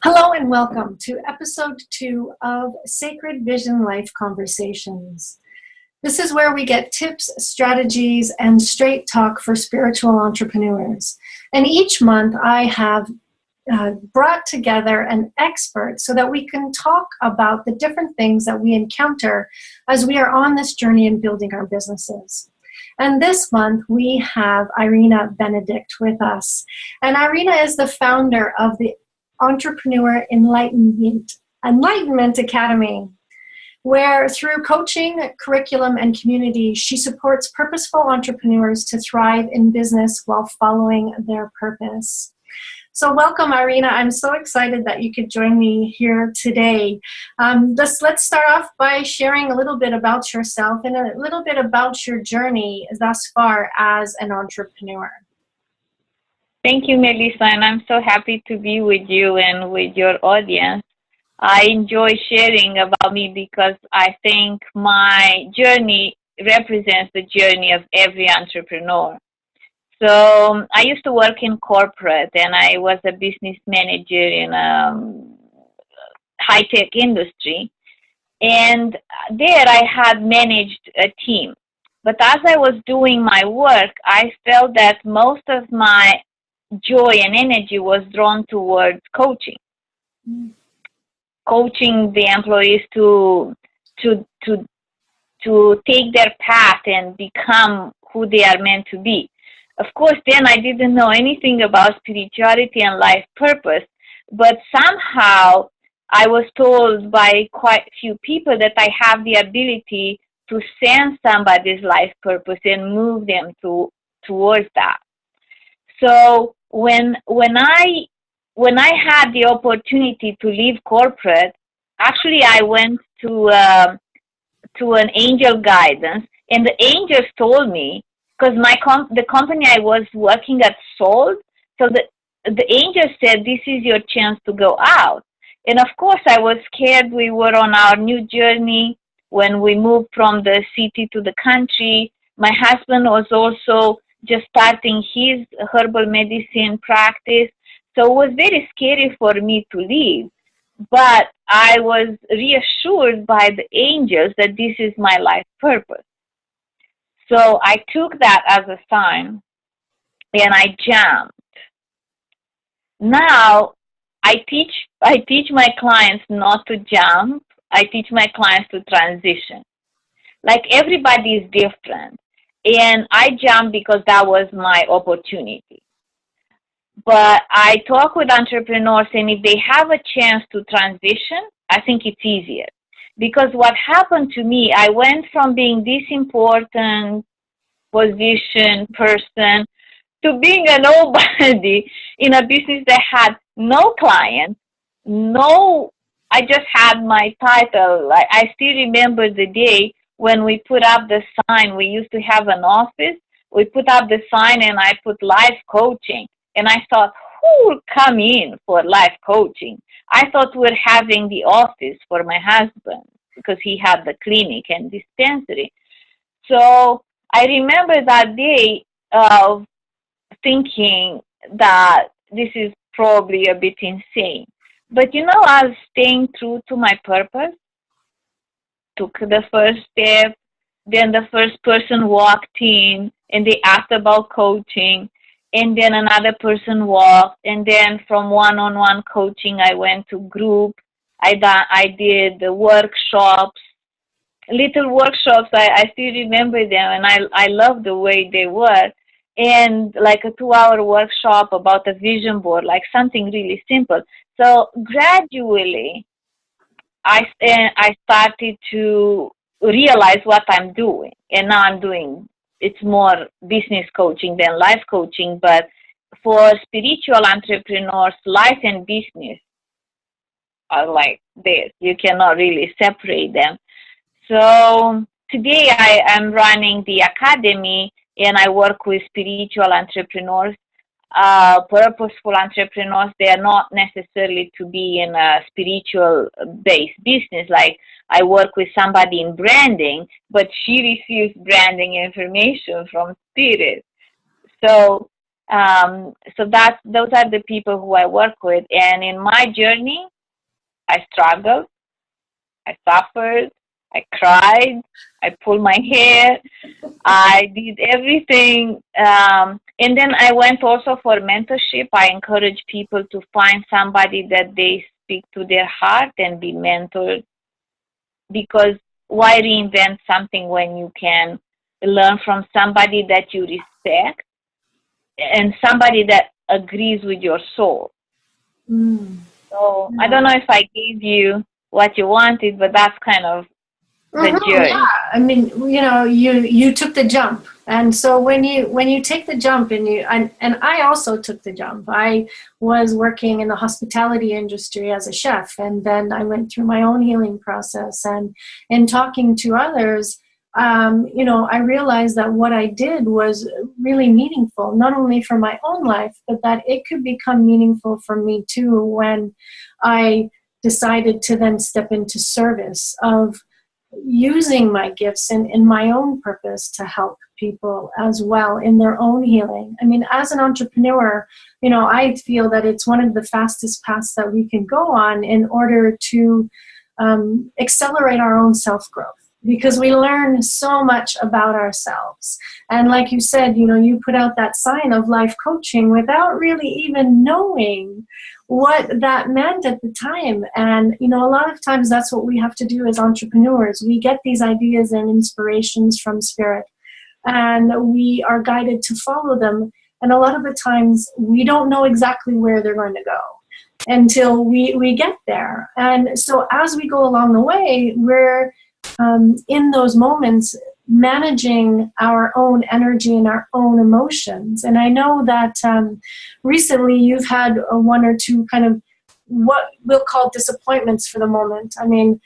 Hello and welcome to episode 2 of Sacred Vision Life Conversations. This is where we get tips, strategies, and straight talk for spiritual entrepreneurs. And each month I have brought together an expert so that we can talk about the different things that we encounter as we are on this journey in building our businesses. And this month we have Irina Benedict with us. And Irina is the founder of the Entrepreneur Enlightenment Academy, where through coaching, curriculum, and community, she supports purposeful entrepreneurs to thrive in business while following their purpose. So welcome, Irina. I'm so excited that you could join me here today. Let's start off by sharing a little bit about yourself and a little bit about your journey thus far as an entrepreneur. Thank you, Melissa, and I'm so happy to be with you and with your audience. I enjoy sharing about me because I think my journey represents the journey of every entrepreneur. So I used to work in corporate, and I was a business manager in a high-tech industry. And there I had managed a team. But as I was doing my work, I felt that most of my joy and energy was drawn towards coaching. Coaching the employees to take their path and become who they are meant to be. Of course, then I didn't know anything about spirituality and life purpose, but somehow I was told by quite a few people that I have the ability to sense somebody's life purpose and move them towards that. So when I had the opportunity to leave corporate, actually I went to an angel guidance, and the angels told me, because the company I was working at sold, so the angels said, this is your chance to go out. And of course I was scared. We were on our new journey when we moved from the city to the country. My husband was also just starting his herbal medicine practice. So it was very scary for me to leave. But I was reassured by the angels that this is my life purpose. So I took that as a sign and I jumped. Now I teach my clients not to jump. I teach my clients to transition. Like, everybody is different. And I jumped because that was my opportunity. But I talk with entrepreneurs, and if they have a chance to transition, I think it's easier. Because what happened to me, I went from being this important position person to being a nobody in a business that had no clients, I just had my title. I still remember the day when we put up the sign. We used to have an office. We put up the sign and I put life coaching. And I thought, who will come in for life coaching? I thought we're having the office for my husband because he had the clinic and dispensary. So I remember that day of thinking that this is probably a bit insane. But I was staying true to my purpose. Took the first step, then the first person walked in and they asked about coaching, and then another person walked, and then from one-on-one coaching I went to group. I did the workshops, little workshops. I still remember them, and I love the way they were. And like a 2-hour workshop about a vision board, like something really simple. So gradually I started to realize what I'm doing, and now I'm doing, it's more business coaching than life coaching, but for spiritual entrepreneurs, life and business are like this. You cannot really separate them. So today I am running the academy, and I work with spiritual entrepreneurs, purposeful entrepreneurs. They are not necessarily to be in a spiritual-based business. Like, I work with somebody in branding, but she receives branding information from spirit. So So those are the people who I work with. And in my journey, I struggled, I suffered, I cried, I pulled my hair, I did everything. And then I went also for mentorship. I encourage people to find somebody that they speak to their heart and be mentored. Because why reinvent something when you can learn from somebody that you respect and somebody that agrees with your soul? So I don't know if I gave you what you wanted, but that's kind of the journey. Yeah, I mean, you took the jump, and so when you take the jump, and I also took the jump. I was working in the hospitality industry as a chef, and then I went through my own healing process, and in talking to others, I realized that what I did was really meaningful, not only for my own life, but that it could become meaningful for me too when I decided to then step into service of using my gifts in my own purpose to help people as well in their own healing. I mean, as an entrepreneur, I feel that it's one of the fastest paths that we can go on in order to accelerate our own self-growth, because we learn so much about ourselves. And like you said, you put out that sign of life coaching without really even knowing what that meant at the time. And, a lot of times that's what we have to do as entrepreneurs. We get these ideas and inspirations from spirit, and we are guided to follow them. And a lot of the times we don't know exactly where they're going to go until we get there. And so as we go along the way, we're in those moments managing our own energy and our own emotions. And I know that recently you've had one or two kind of what we'll call disappointments for the moment. I mean,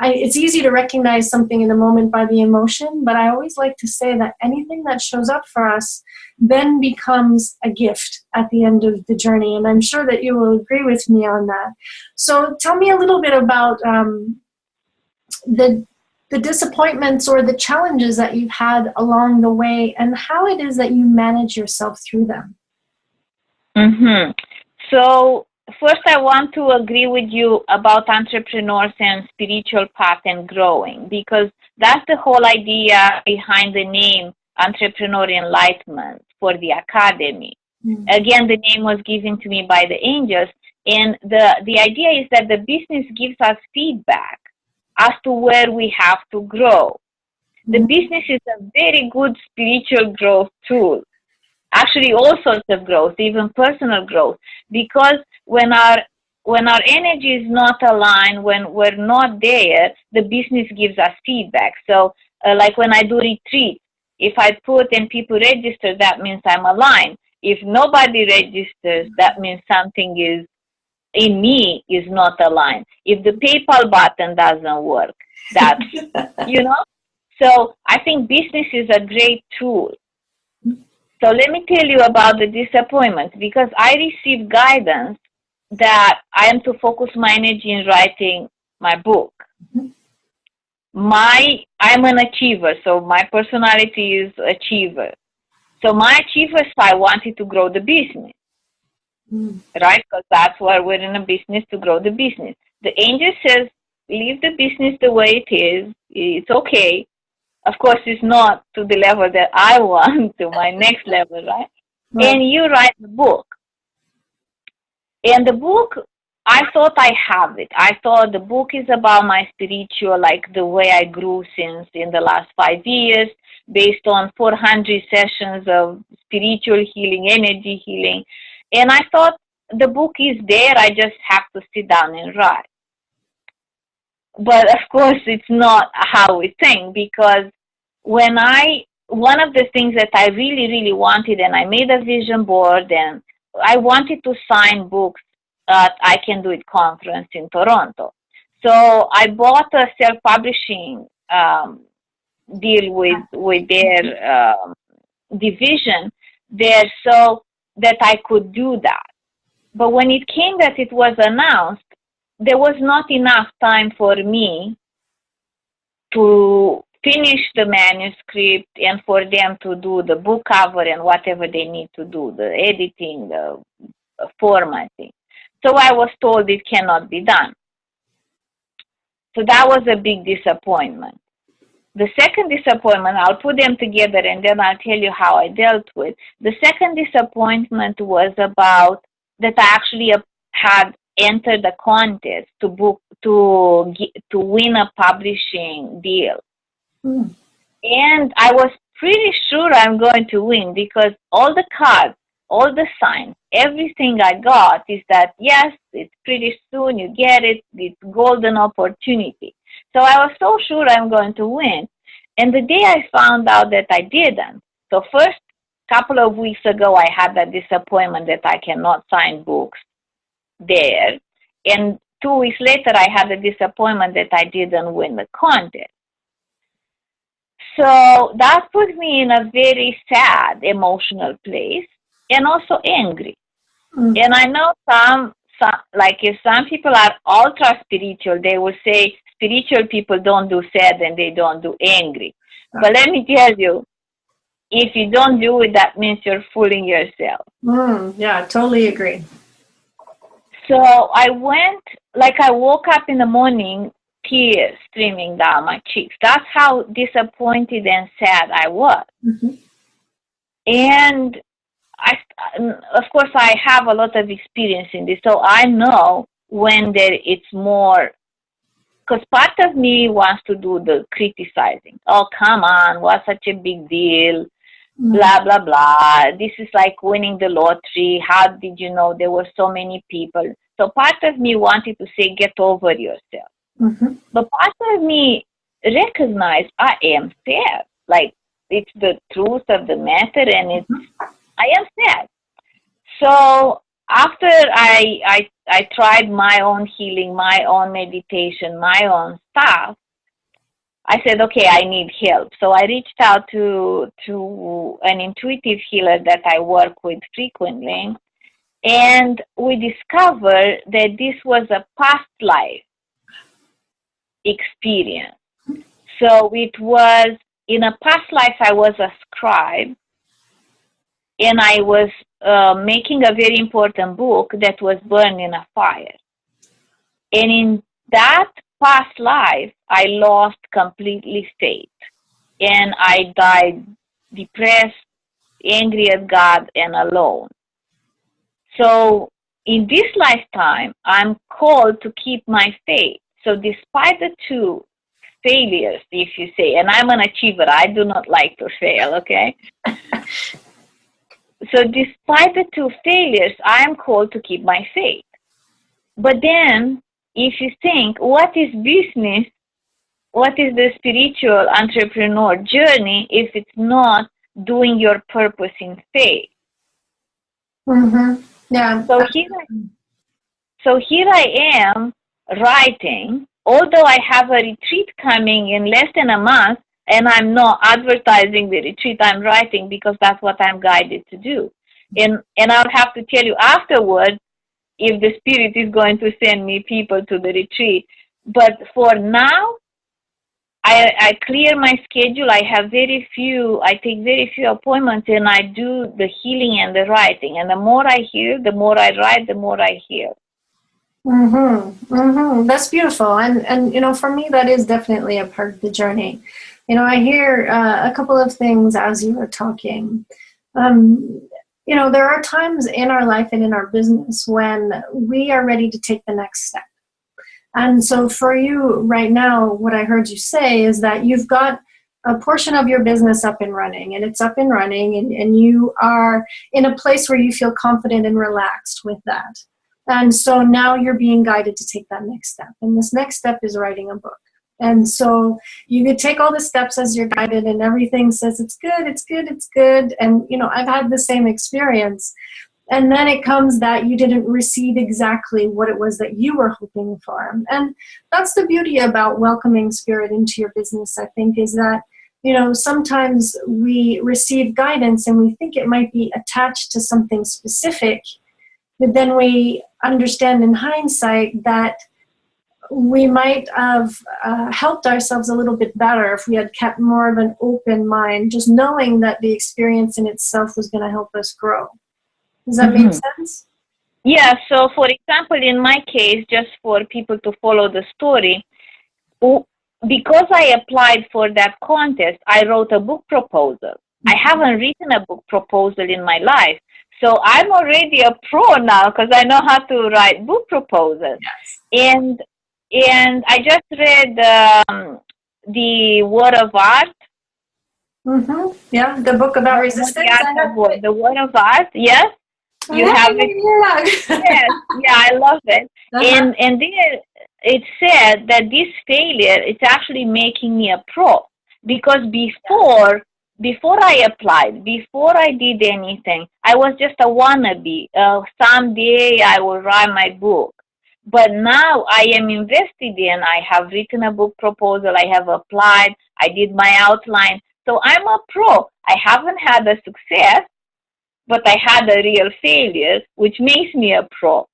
it's easy to recognize something in the moment by the emotion, but I always like to say that anything that shows up for us then becomes a gift at the end of the journey. And I'm sure that you will agree with me on that. So tell me a little bit about the disappointments or the challenges that you've had along the way and how it is that you manage yourself through them. So first I want to agree with you about entrepreneurs and spiritual path and growing, because that's the whole idea behind the name Entrepreneur Enlightenment for the Academy. Again, the name was given to me by the angels, and the idea is that the business gives us feedback as to where we have to grow. The business is a very good spiritual growth tool. Actually, all sorts of growth, even personal growth, because when our energy is not aligned, when we're not there, the business gives us feedback. So, like when I do retreat, if I put and people register, that means I'm aligned. If nobody registers, that means something is in me is not aligned. If the PayPal button doesn't work, that's, So I think business is a great tool. So let me tell you about the disappointment, because I received guidance that I am to focus my energy in writing my book. I'm an achiever, so my personality is achiever. So my achiever side wanted to grow the business. Right? Because that's why we're in a business, to grow the business. The angel says, leave the business the way it is. It's okay. Of course, it's not to the level that I want, to my next level, right? And you write the book. And the book, I thought I have it. I thought the book is about my spiritual, like the way I grew since in the last 5 years, based on 400 sessions of spiritual healing, energy healing. And I thought the book is there, I just have to sit down and write. But of course, it's not how we think, because one of the things that I really, really wanted, and I made a vision board, and I wanted to sign books at I Can Do It conference in Toronto. So I bought a self-publishing deal with their division there, so that I could do that. But when it came that it was announced, there was not enough time for me to finish the manuscript and for them to do the book cover and whatever they need to do, the editing, the formatting. So I was told it cannot be done. So that was a big disappointment. The second disappointment, I'll put them together and then I'll tell you how I dealt with. The second disappointment was about that I actually had entered the contest to win a publishing deal. Mm. And I was pretty sure I'm going to win because all the cards, all the signs, everything I got is that, yes, it's pretty soon, you get it, it's golden opportunity. So I was so sure I'm going to win. And the day I found out that I didn't, so first couple of weeks ago, I had that disappointment that I cannot sign books there. And 2 weeks later, I had the disappointment that I didn't win the contest. So that put me in a very sad emotional place and also angry. Mm. And I know some, like if some people are ultra spiritual, they will say spiritual people don't do sad and they don't do angry. But let me tell you, if you don't do it, that means you're fooling yourself. Yeah, totally agree. So I woke up in the morning, tears streaming down my cheeks. That's how disappointed and sad I was. Mm-hmm. And of course, I have a lot of experience in this, so I know when it's more, because part of me wants to do the criticizing. Oh, come on, what's such a big deal? Blah, blah, blah. This is like winning the lottery. How did you know there were so many people? So part of me wanted to say, get over yourself. Mm-hmm. But part of me recognized I am sad. Like, it's the truth of the matter, and I am sad. So after I tried my own healing, my own meditation, my own stuff, I said, okay, I need help. So I reached out to an intuitive healer that I work with frequently, and we discovered that this was a past life experience. So it was, in a past life, I was a scribe, and I was making a very important book that was burned in a fire. And in that past life, I lost completely faith. And I died depressed, angry at God, and alone. So in this lifetime, I'm called to keep my faith. So despite the two failures, if you say, and I'm an achiever, I do not like to fail, okay? So despite the two failures, I am called to keep my faith. But then, if you think, what is business? What is the spiritual entrepreneur journey if it's not doing your purpose in faith? Mm-hmm. Yeah. So here I am writing, although I have a retreat coming in less than a month, and I'm not advertising the retreat, I'm writing because that's what I'm guided to do. And I'll have to tell you afterwards if the spirit is going to send me people to the retreat. But for now, I clear my schedule. I take very few appointments, and I do the healing and the writing. And the more I heal, the more I write, the more I heal. Mm-hmm. Mm-hmm. That's beautiful. And for me, that is definitely a part of the journey. I hear a couple of things as you were talking. There are times in our life and in our business when we are ready to take the next step. And so for you right now, what I heard you say is that you've got a portion of your business up and running, and it's up and running, and you are in a place where you feel confident and relaxed with that. And so now you're being guided to take that next step. And this next step is writing a book. And so you could take all the steps as you're guided, and everything says it's good, it's good, it's good. And, I've had the same experience. And then it comes that you didn't receive exactly what it was that you were hoping for. And that's the beauty about welcoming spirit into your business, I think, is that, sometimes we receive guidance and we think it might be attached to something specific. But then we understand in hindsight that we might have helped ourselves a little bit better if we had kept more of an open mind, just knowing that the experience in itself was going to help us grow. Does that make sense? Yeah, so for example, in my case, just for people to follow the story, because I applied for that contest, I wrote a book proposal. I haven't written a book proposal in my life. So I'm already a pro now because I know how to write book proposals. Yes. And I just read the Word of Art. Yeah, the book about resistance. The Word of Art, yes. You have it. Yes, yeah, I love it. And then it said that this failure is actually making me a pro, because before I applied, before I did anything, I was just a wannabe. Someday I will write my book. But now I am invested in, I have written a book proposal, I have applied, I did my outline. So I'm a pro. I haven't had a success, but I had a real failure, which makes me a pro.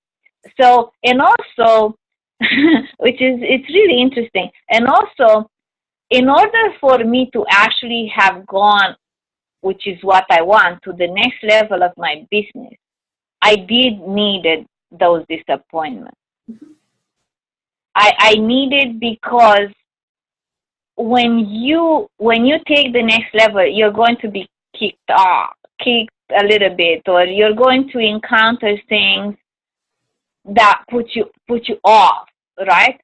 So, and also, it's really interesting. And also, in order for me to actually have gone, which is what I want, to the next level of my business, I needed those disappointments. I needed, because when you take the next level, you're going to be kicked a little bit, or you're going to encounter things that put you off, right?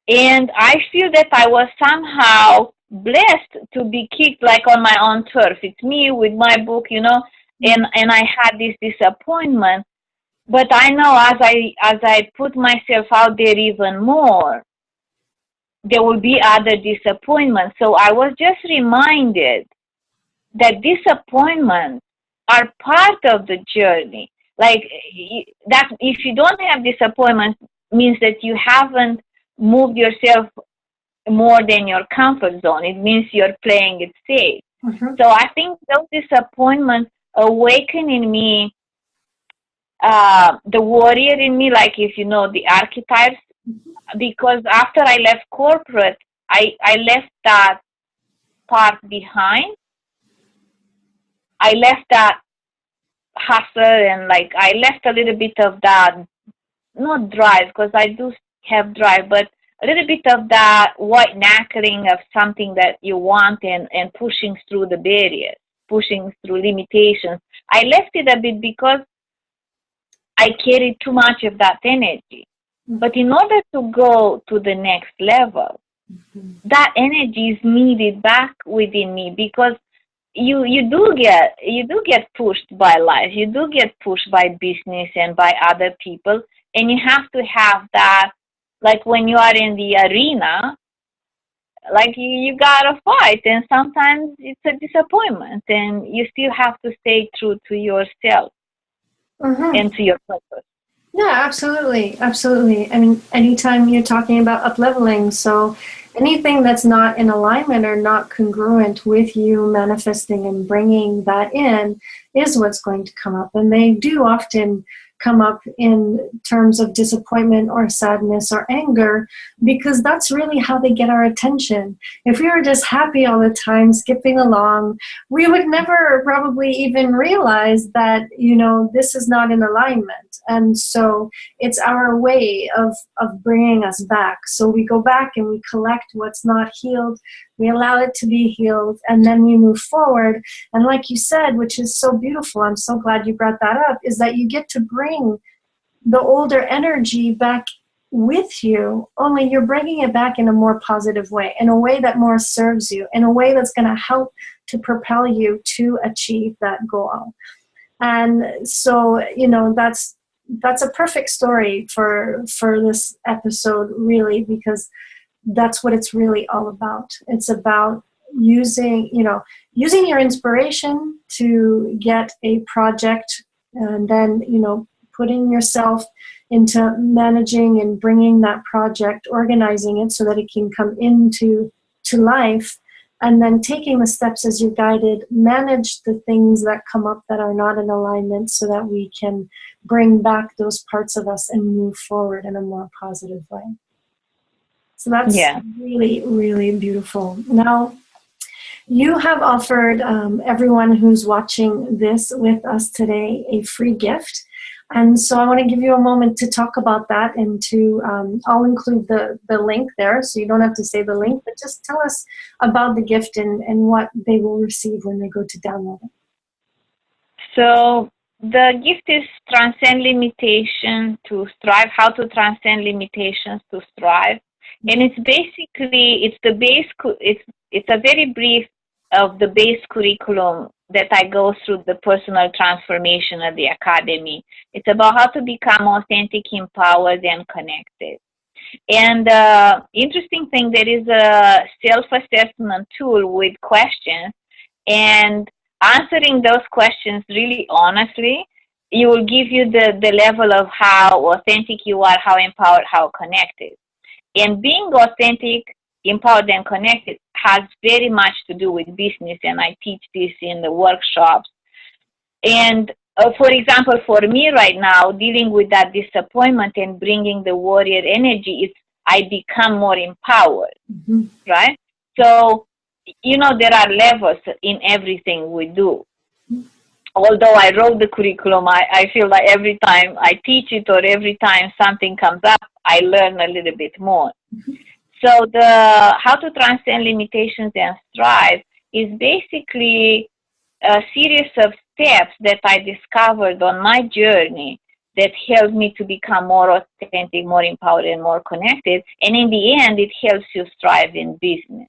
And I feel that I was somehow blessed to be kicked like on my own turf. It's me with my book, and I had this disappointment. But I know as I put myself out there even more, there will be other disappointments. So I was just reminded that disappointments are part of the journey. Like that, if you don't have disappointment, means that you haven't moved yourself more than your comfort zone. It means you're playing it safe. So I think those disappointments awaken in me the warrior in me, like if you know the archetypes, because after I left corporate, I left that part behind. I left that hustle, and like I left a little bit of that, not drive, because I do have drive, but a little bit of that white knuckling of something that you want, and pushing through the barriers, pushing through limitations. I left it a bit because I carried too much of that energy. But in order to go to the next level, that energy is needed back within me, because you do get pushed by life, you do get pushed by business and by other people, and you have to have that, like when you are in the arena, like you gotta fight, and sometimes it's a disappointment, and you still have to stay true to yourself and to your purpose. Yeah, absolutely. Absolutely. I mean, anytime you're talking about up-leveling, so anything that's not in alignment or not congruent with you manifesting and bringing that in is what's going to come up. And they do often come up in terms of disappointment or sadness or anger, because that's really how they get our attention. If we were just happy all the time, skipping along, we would never probably even realize that, this is not in alignment. And so it's our way of bringing us back. So we go back and we collect what's not healed, we allow it to be healed, and then we move forward. And like you said, which is so beautiful, I'm so glad you brought that up, is that you get to bring the older energy back with you, only you're bringing it back in a more positive way, in a way that more serves you, in a way that's going to help to propel you to achieve that goal. And so, that's a perfect story for this episode, really, because that's what it's really all about. It's about using your inspiration to get a project, and then, putting yourself into managing and bringing that project, organizing it so that it can come into life, and then taking the steps as you're guided, manage the things that come up that are not in alignment so that we can bring back those parts of us and move forward in a more positive way. So that's really, really beautiful. Now, you have offered everyone who's watching this with us today a free gift. And so I want to give you a moment to talk about that, and to, I'll include the link there, so you don't have to say the link, but just tell us about the gift and what they will receive when they go to download it. So the gift is Transcend Limitation to Thrive, how to transcend limitations to thrive. And it's basically, it's the base, it's a very brief of the base curriculum that I go through the personal transformation at the Academy. It's about how to become authentic, empowered, and connected. And interesting thing, there is a self-assessment tool with questions, and answering those questions really honestly, it will give you the level of how authentic you are, how empowered, how connected. And being authentic, empowered, and connected has very much to do with business, and I teach this in the workshops. And for example, for me right now, dealing with that disappointment and bringing the warrior energy, is I become more empowered, right? So, you know, there are levels in everything we do. Although I wrote the curriculum, I feel like every time I teach it, or every time something comes up, I learn a little bit more. So the how to transcend limitations and thrive is basically a series of steps that I discovered on my journey that helped me to become more authentic, more empowered, and more connected. And in the end, it helps you thrive in business.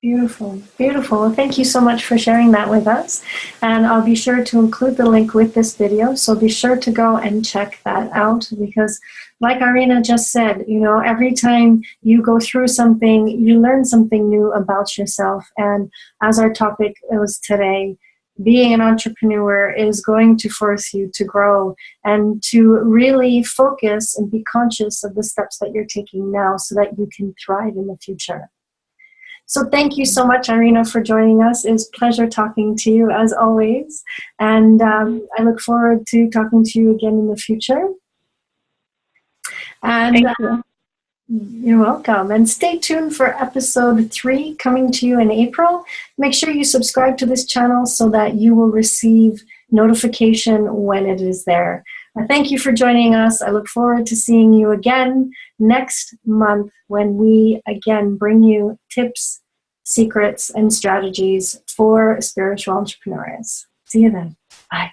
Beautiful, beautiful. Well, thank you so much for sharing that with us. And I'll be sure to include the link with this video. So be sure to go and check that out, because like Irina just said, you know, every time you go through something, you learn something new about yourself. And as our topic was today, being an entrepreneur is going to force you to grow and to really focus and be conscious of the steps that you're taking now so that you can thrive in the future. So thank you so much, Irina, for joining us. It was a pleasure talking to you, as always. And I look forward to talking to you again in the future. And thank you. You're welcome. And stay tuned for episode 3 coming to you in April. Make sure you subscribe to this channel so that you will receive notification when it is there. Thank you for joining us. I look forward to seeing you again next month, when we again bring you tips, secrets, and strategies for spiritual entrepreneurs. See you then. Bye.